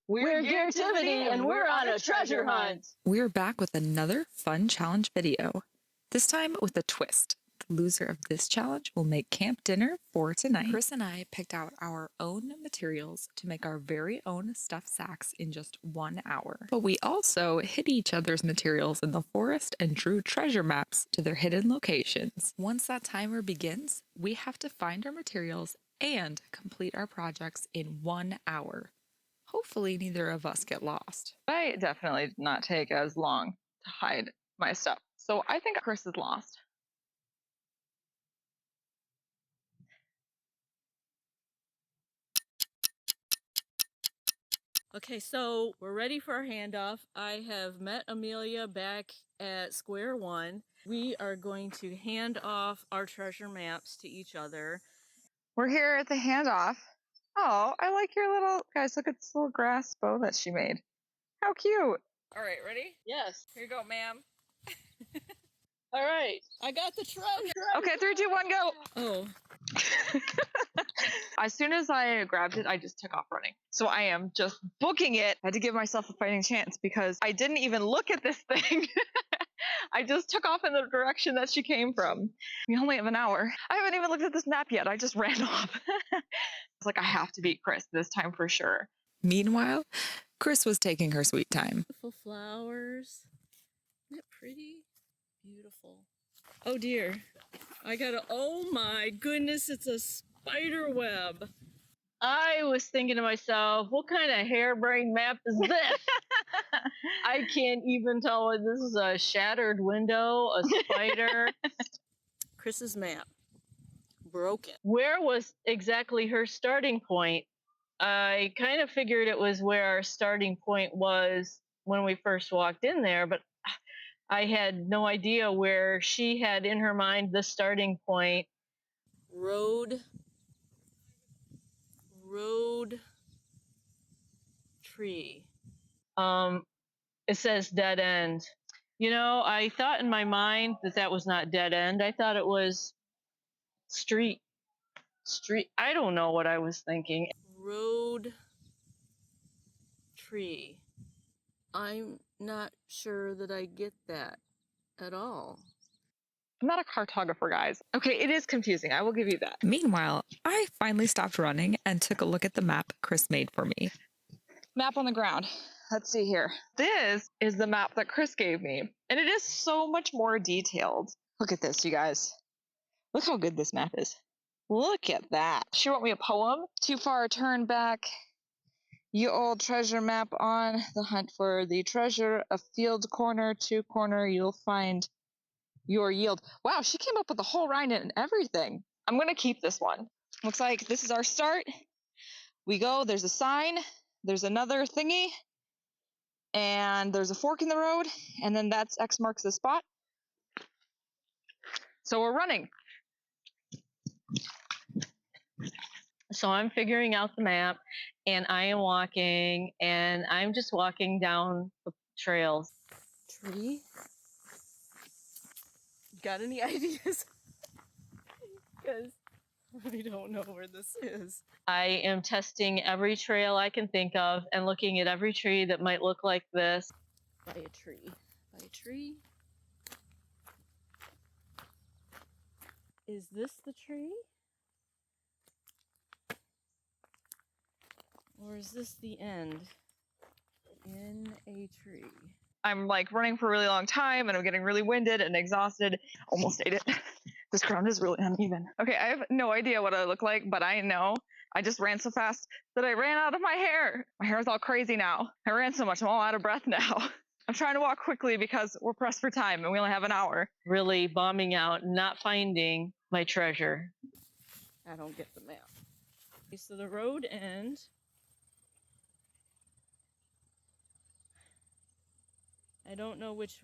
We're Geartivity, and we're on a treasure hunt. We're back with another fun challenge video. This time with a twist. The loser of this challenge will make camp dinner for tonight. Chris and I picked out our own materials to make our very own stuffed sacks in just 1 hour. But we also hid each other's materials in the forest and drew treasure maps to their hidden locations. Once that timer begins, we have to find our materials and complete our projects in 1 hour. Hopefully neither of us get lost. I definitely did not take as long to hide my stuff. So I think Chris is lost. Okay, so we're ready for our handoff. I have met Amelia back at square one. We are going to hand off our treasure maps to each other. We're here at the handoff. Oh, I like your little, guys, look at this little grass bow that she made. How cute. All right, ready? Yes. Here you go, ma'am. All right, I got the treasure. Okay, 3, 2, 1, go. Oh. As soon as I grabbed it, I just took off running. So I am just booking it. I had to give myself a fighting chance because I didn't even look at this thing. I just took off in the direction that she came from. We only have an hour. I haven't even looked at this map yet. I just ran off. It's like, I have to beat Chris this time for sure. Meanwhile, Chris was taking her sweet time. Beautiful flowers. Isn't it pretty? Beautiful. Oh dear. Oh my goodness, it's a spider web. I was thinking to myself, what kind of harebrained map is this? I can't even tell whether this is a shattered window, a spider. Chris's map. Broken. Where was exactly her starting point? I kind of figured it was where our starting point was when we first walked in there, but I had no idea where she had in her mind the starting point. Road, tree. It says dead end. You know, I thought in my mind that was not dead end. I thought it was street. I don't know what I was thinking. Road, tree. I'm not sure that I get that at all. I'm not a cartographer, guys. Okay, it is confusing. I will give you that. Meanwhile, I finally stopped running and took a look at the map Chris made for me. Map on the ground. Let's see here. This is the map that Chris gave me, and it is so much more detailed. Look at this, you guys. Look how good this map is. Look at that. She wrote me a poem. Too far, turn back. You old treasure map on the hunt for the treasure. A field corner to corner, you'll find your yield. Wow, she came up with the whole rhyme and everything. I'm going to keep this one. Looks like this is our start. We go, there's a sign, there's another thingy, and there's a fork in the road, and then that's X marks the spot. So we're running. So I'm figuring out the map, and I am walking, and I'm just walking down the trails. Tree? Got any ideas? Because I don't know where this is. I am testing every trail I can think of and looking at every tree that might look like this. By a tree. By a tree? Is this the tree? Or is this the end? In a tree. I'm like running for a really long time and I'm getting really winded and exhausted. Almost ate it. This ground is really uneven. Okay, I have no idea what I look like, but I know I just ran so fast that I ran out of my hair. My hair is all crazy now. I ran so much, I'm all out of breath now. I'm trying to walk quickly because we're pressed for time and we only have an hour. Really bombing out, not finding my treasure. I don't get the map. Okay, so the road end. I don't know which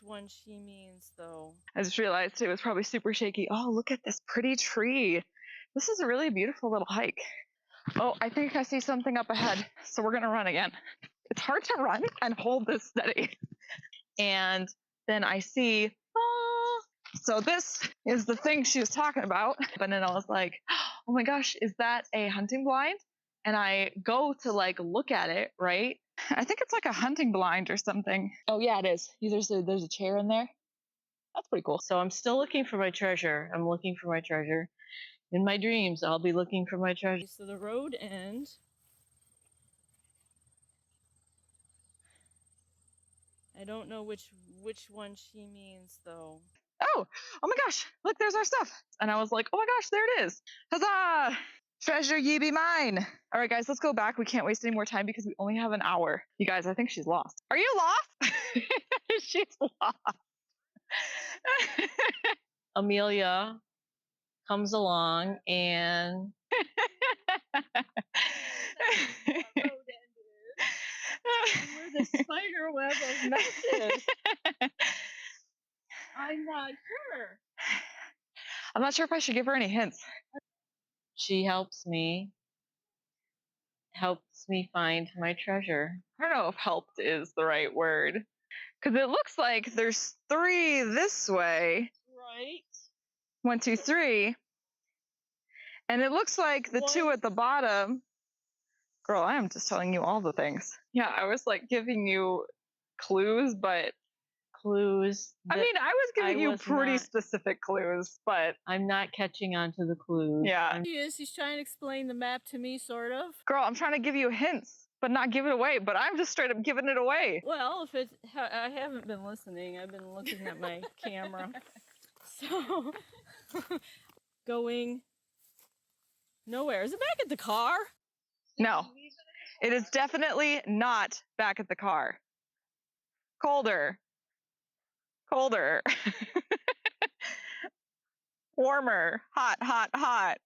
one she means, though. I just realized it was probably super shaky. Oh, look at this pretty tree. This is a really beautiful little hike. Oh, I think I see something up ahead, so we're going to run again. It's hard to run and hold this steady. And then I see, so this is the thing she was talking about. And then I was like, oh my gosh, is that a hunting blind? and I go to like look at it, right? I think it's like a hunting blind or something. Oh yeah, it is. There's a chair in there. That's pretty cool. So I'm still looking for my treasure. I'm looking for my treasure. In my dreams, I'll be looking for my treasure. So the road end. I don't know which one she means though. Oh my gosh, look, there's our stuff. And I was like, oh my gosh, there it is. Huzzah! Treasure ye be mine. All right, guys, let's go back. We can't waste any more time because we only have an hour. You guys, I think she's lost. Are you lost? She's lost. Amelia comes along and where the spider web of messes. I'm not sure. I'm not sure if I should give her any hints. She helps me find my treasure. I don't know if helped is the right word. Because it looks like there's 3 this way. Right. 1, 2, 3. And it looks like the 2 at the bottom. Girl, I am just telling you all the things. Yeah, I was like giving you clues, but clues. I mean, I was giving you pretty specific clues, but I'm not catching on to the clues. Yeah. He's trying to explain the map to me, sort of. Girl, I'm trying to give you hints, but not give it away, but I'm just straight up giving it away. Well, I haven't been listening. I've been looking at my camera. So, going nowhere. Is it back at the car? No, it is definitely not back at the car. Colder. Colder. Warmer. Hot, hot, hot.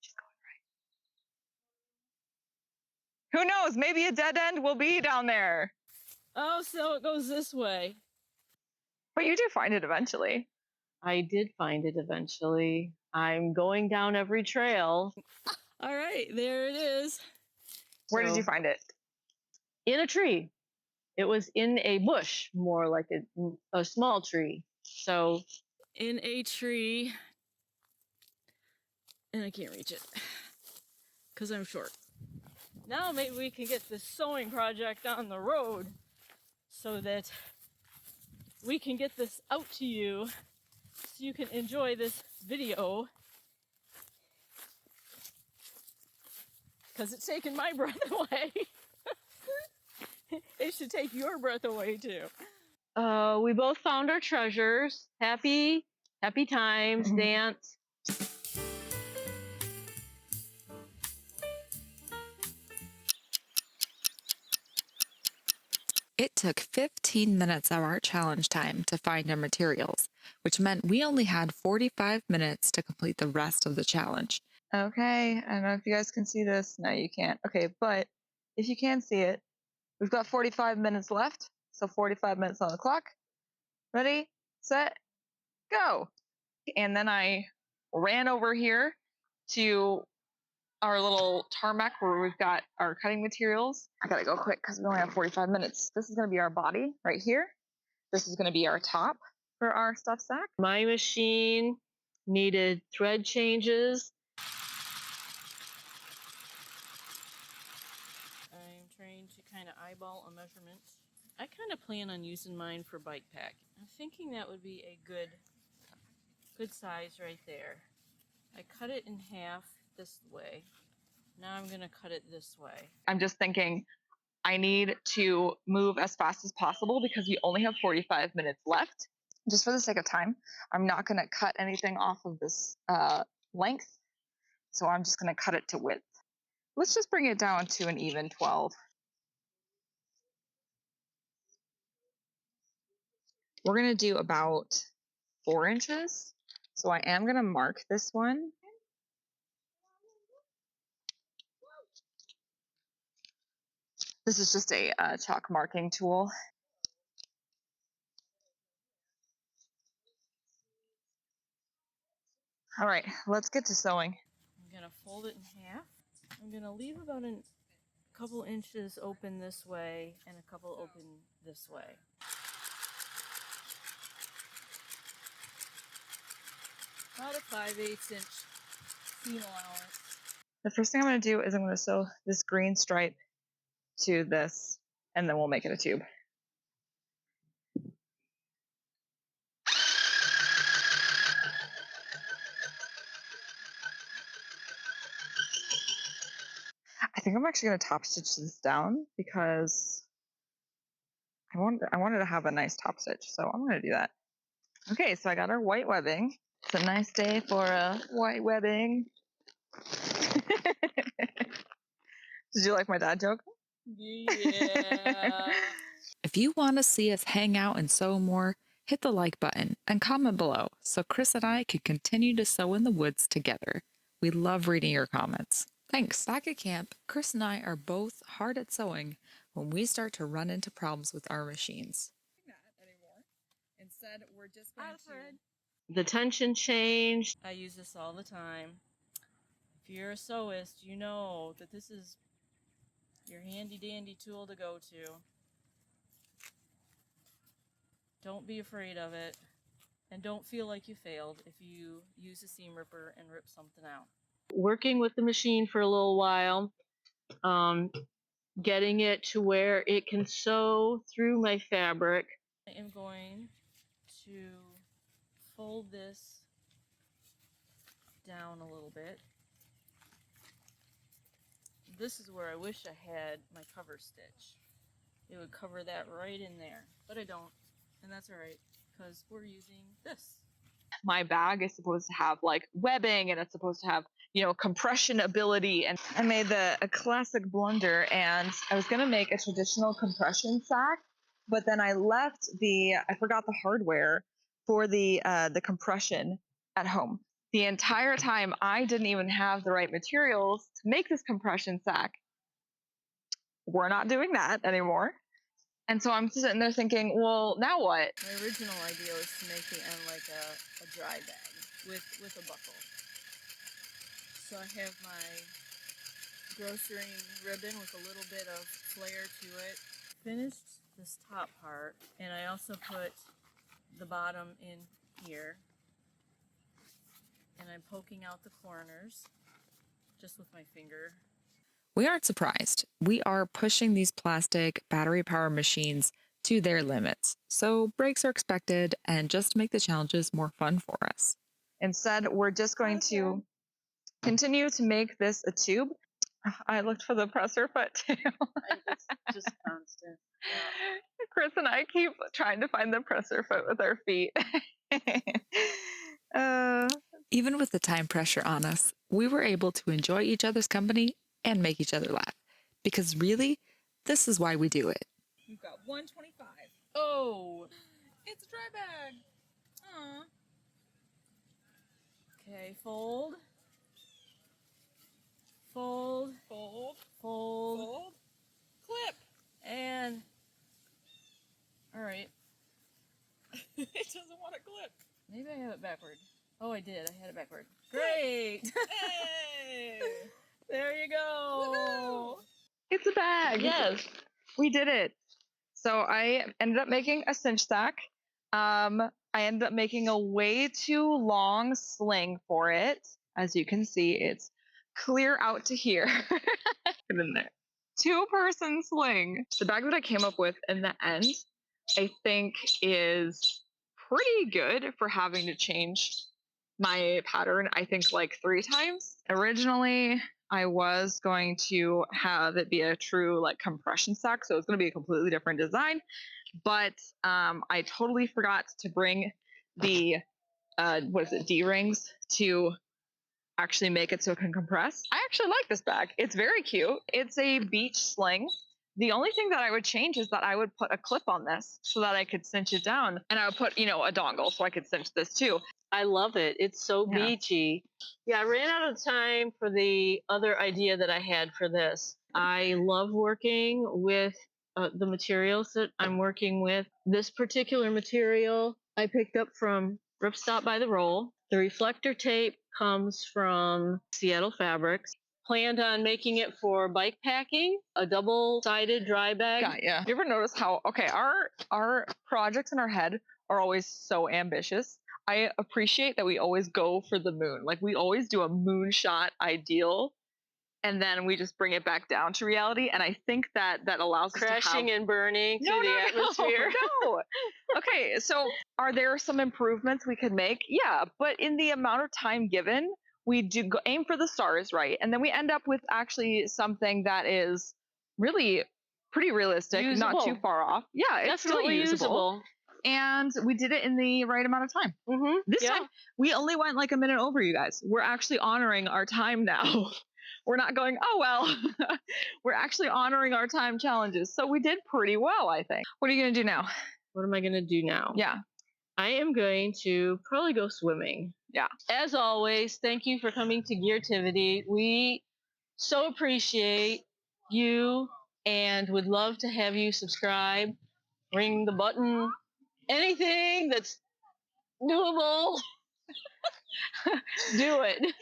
She's going right. Who knows? Maybe a dead end will be down there. Oh, so it goes this way. But you do find it eventually. I did find it eventually. I'm going down every trail. All right, there it is. Where did you find it? In a tree. It was in a bush, more like a small tree. So in a tree, and I can't reach it because I'm short. Now maybe we can get this sewing project on the road so that we can get this out to you so you can enjoy this video. Because it's taking my breath away. It should take your breath away too. We both found our treasures. Happy times, dance. It took 15 minutes of our challenge time to find our materials, which meant we only had 45 minutes to complete the rest of the challenge. Okay, I don't know if you guys can see this. No, you can't. Okay, but if you can see it, we've got 45 minutes left. So 45 minutes on the clock. Ready, set, go. And then I ran over here to our little tarmac where we've got our cutting materials. I gotta go quick because we only have 45 minutes. This is gonna be our body right here. This is gonna be our top for our stuff sack. My machine needed thread changes. I'm trying to kind of eyeball a measurement. I kind of plan on using mine for bike pack. I'm thinking that would be a good size right there. I cut it in half this way. Now I'm gonna cut it this way. I'm just thinking I need to move as fast as possible because we only have 45 minutes left. Just for the sake of time, I'm not gonna cut anything off of this length. So I'm just gonna cut it to width. Let's just bring it down to an even 12. We're gonna do about 4 inches. So I am gonna mark this one. This is just a chalk marking tool. All right, let's get to sewing. I'm gonna fold it in half. I'm gonna leave about a couple inches open this way and a couple open this way. About a 5/8 inch seam allowance. The first thing I'm going to do is I'm going to sew this green stripe to this, and then we'll make it a tube. I think I'm actually going to top stitch this down because I wanted to have a nice top stitch, so I'm going to do that. Okay, so I got our white webbing. It's a nice day for white webbing. Did you like my dad joke? Yeah. If you want to see us hang out and sew more, hit the like button and comment below so Chris and I can continue to sew in the woods together. We love reading your comments. Thanks. Back at camp, Chris and I are both hard at sewing when we start to run into problems with our machines. Not anymore. Instead, we're just going to... The tension changed. I use this all the time. If you're a sewist, you know that this is your handy dandy tool to go to. Don't be afraid of it. And don't feel like you failed if you use a seam ripper and rip something out. Working with the machine for a little while, getting it to where it can sew through my fabric. I am going to fold this down a little bit. This is where I wish I had my cover stitch. It would cover that right in there, but I don't, and that's all right because we're using this. My bag is supposed to have like webbing, and it's supposed to have, you know, compression ability, and I made a classic blunder, and I was going to make a traditional compression sack, but then I forgot the hardware for the compression at home. The entire time I didn't even have the right materials to make this compression sack. We're not doing that anymore. And so I'm sitting there thinking, well, now what? My original idea was to make the end like a dry bag with a buckle. So I have my grocery ribbon with a little bit of flare to it. Finished this top part, and I also put the bottom in here. And I'm poking out the corners just with my finger. We aren't surprised. We are pushing these plastic battery-powered machines to their limits, so breaks are expected and just to make the challenges more fun for us. Instead, we're just going to continue to make this a tube. I looked for the presser foot too. It's just constant. Yeah. Chris and I keep trying to find the presser foot with our feet. Even with the time pressure on us, we were able to enjoy each other's company and make each other laugh. Because really, this is why we do it. We've got 125. Oh, it's a dry bag. Aw. Okay, fold. Fold. Fold. Fold. Fold. Clip. And, all right. It doesn't want to clip. Maybe I have it backward. Oh, I did. I had it backward. Great. Hey. There you go. Woo-hoo. It's a bag. Yes. We did it. So I ended up making a cinch sack. I ended up making a way too long sling for it. As you can see, it's clear out to here. Get in there. 2-person sling. The bag that I came up with in the end, I think, is pretty good for having to change my pattern, I think, like 3 times. Originally, I was going to have it be a true like compression sack, so it's going to be a completely different design. But I totally forgot to bring the D-rings to actually make it so it can compress. I actually like this bag. It's very cute. It's a beach sling. The only thing that I would change is that I would put a clip on this so that I could cinch it down, and I would put, a dongle so I could cinch this too. I love it. It's so beachy. Yeah, I ran out of time for the other idea that I had for this. I love working with the materials that I'm working with. This particular material I picked up from Ripstop by the Roll. The reflector tape comes from Seattle Fabrics. Planned on making it for bike packing, a double-sided dry bag. Yeah. You ever notice how, our projects in our head are always so ambitious. I appreciate that we always go for the moon. Like, we always do a moonshot ideal, and then we just bring it back down to reality. And I think that allows us to Crashing have... and burning through the atmosphere. No. Okay, so are there some improvements we could make? Yeah, but in the amount of time given, we do aim for the stars, right? And then we end up with actually something that is really pretty realistic, Usable. not too far off. Yeah, it's Definitely still usable. And we did it in the right amount of time. Mm-hmm. This time, we only went like a minute over, you guys. We're actually honoring our time now. We're not going, oh, well. We're actually honoring our time challenges. So we did pretty well, I think. What are you going to do now? What am I going to do now? Yeah. I am going to probably go swimming. Yeah. As always, thank you for coming to Geartivity. We so appreciate you and would love to have you subscribe, ring the button, anything that's doable. Do it.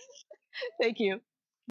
Thank you.